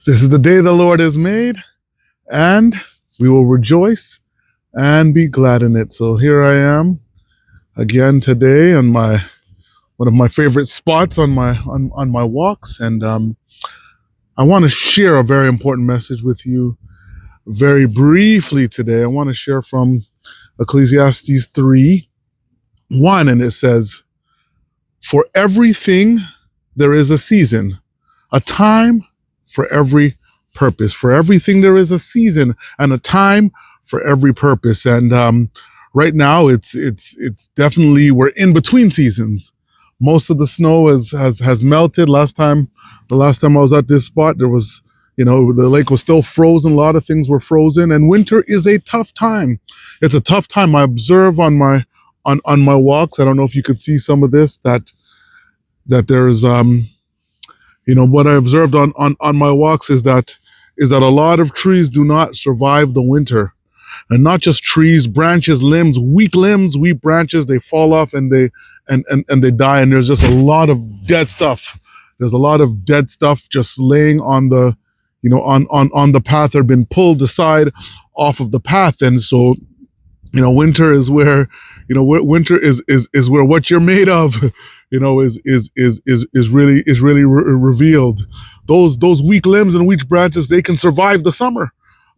This is the day the Lord has made, and we will rejoice and be glad in it. So here I am again today on my one of my favorite spots on my walks, and I want to share a very important message with you very briefly today. I want to share from Ecclesiastes 3:1, and it says, "For everything there is a season, a time for every purpose. For everything there is a season and a time for every purpose." And right now, it's definitely we're in between seasons. Most of the snow has melted. The last time I was at this spot, there was, the lake was still frozen. A lot of things were frozen, and winter is a tough time. It's a tough time. I observe on my walks. I don't know if you could see some of this, that there's what I observed on my walks is that a lot of trees do not survive the winter. And not just trees, branches, limbs, weak branches, they fall off and they die. And there's just a lot of dead stuff. There's a lot of dead stuff just laying on the, on the path, or been pulled aside off of the path. And so, winter is where, winter is where what you're made of, is really revealed. Those weak limbs and weak branches, they can survive the summer,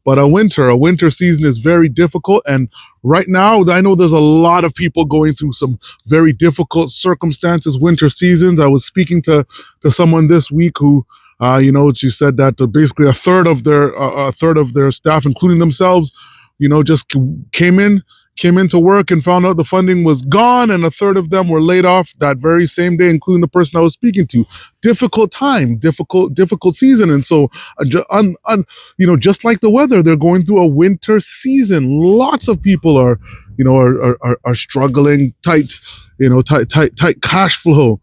but a winter season is very difficult. And right now, I know there's a lot of people going through some very difficult circumstances, winter seasons. I was speaking to someone this week who, she said that basically a third of their staff, including themselves, just came into work and found out the funding was gone, and a third of them were laid off that very same day, including the person I was speaking to. Difficult time, difficult season. And so, just like the weather, they're going through a winter season. Lots of people are struggling, tight cash flow,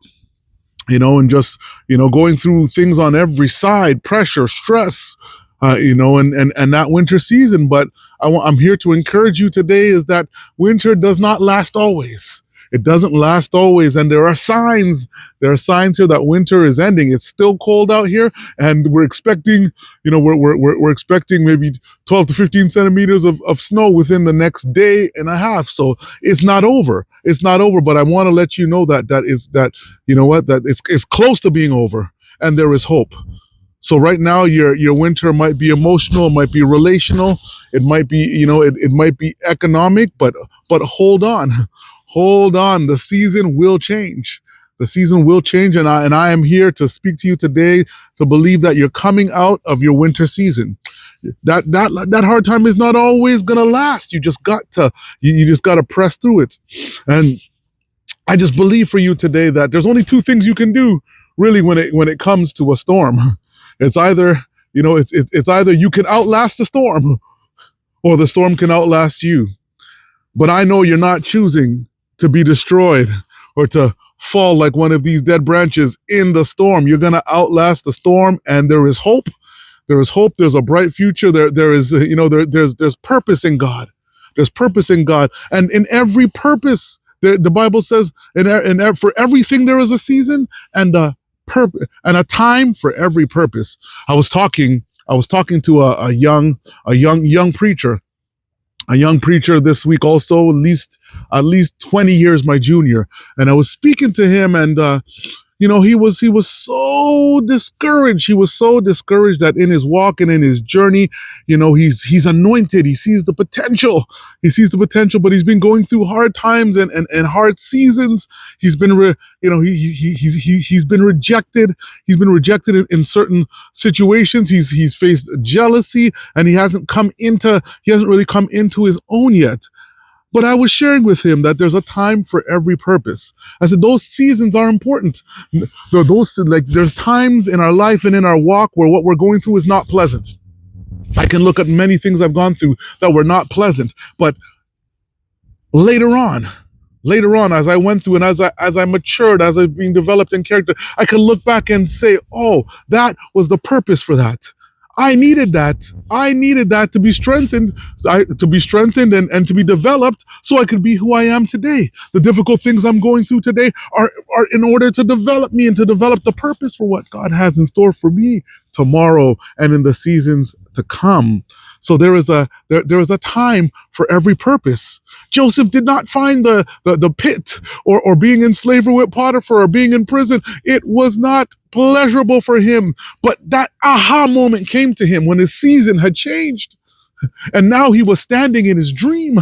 and just, going through things on every side, pressure, stress, and that winter season. But I'm here to encourage you today is that winter does not last always. It doesn't last always. And there are signs here that winter is ending. It's still cold out here, and we're expecting, we're expecting maybe 12 to 15 centimeters of snow within the next day and a half. So it's not over. It's not over. But I want to let you know that it's close to being over, and there is hope. So right now, your winter might be emotional, it might be relational, it might be, it might be economic, but hold on. The season will change. The season will change, and I am here to speak to you today to believe that you're coming out of your winter season. That hard time is not always gonna last. You just got to press through it. And I just believe for you today that there's only two things you can do really when it comes to a storm. It's either, it's either you can outlast the storm, or the storm can outlast you. But I know you're not choosing to be destroyed or to fall like one of these dead branches in the storm. You're going to outlast the storm, and there is hope. There is hope. There's a bright future. There is, there's purpose in God. There's purpose in God. And in every purpose, the Bible says, for everything there is a season and a time for every purpose. I was talking to a young preacher this week, also at least 20 years my junior, and I was speaking to him, and he was so discouraged. He was so discouraged that in his walk and in his journey, he's anointed. He sees the potential. But he's been going through hard times and hard seasons. He's been, he's been rejected. He's been rejected in certain situations. He's faced jealousy, and he hasn't really come into his own yet. But I was sharing with him that there's a time for every purpose. I said, those seasons are important. There's times in our life and in our walk where what we're going through is not pleasant. I can look at many things I've gone through that were not pleasant, but later on, as I went through and as I matured, as I've been developed in character, I can look back and say, oh, that was the purpose for that. I needed that. I needed that to be strengthened, and to be developed so I could be who I am today. The difficult things I'm going through today are in order to develop me and to develop the purpose for what God has in store for me tomorrow and in the seasons to come. So there is a time for every purpose. Joseph did not find the pit or being in slavery with Potiphar or being in prison. It was not pleasurable for him. But that aha moment came to him when his season had changed. And now he was standing in his dream.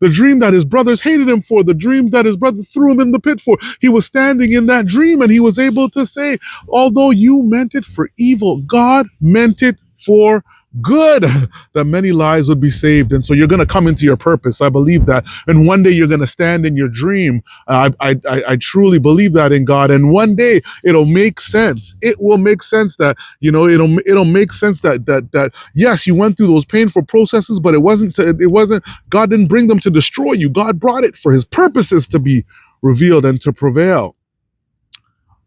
The dream that his brothers hated him for, the dream that his brother threw him in the pit for. He was standing in that dream and he was able to say, although you meant it for evil, God meant it for good, that many lives would be saved. And so you're going to come into your purpose. I believe that. And one day you're going to stand in your dream. I truly believe that in God. And one day it'll make sense. It will make sense that, it'll make sense that yes, you went through those painful processes, but it wasn't, God didn't bring them to destroy you. God brought it for his purposes to be revealed and to prevail.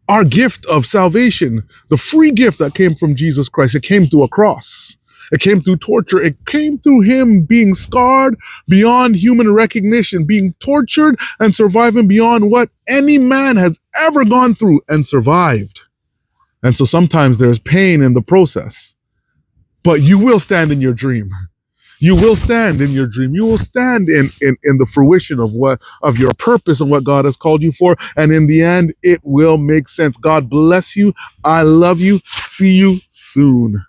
Our gift of salvation, the free gift that came from Jesus Christ, it came through a cross. It came through torture. It came through him being scarred beyond human recognition, being tortured and surviving beyond what any man has ever gone through and survived. And so sometimes there's pain in the process, but you will stand in your dream. You will stand in your dream. You will stand in the fruition of your purpose and what God has called you for. And in the end, it will make sense. God bless you. I love you. See you soon.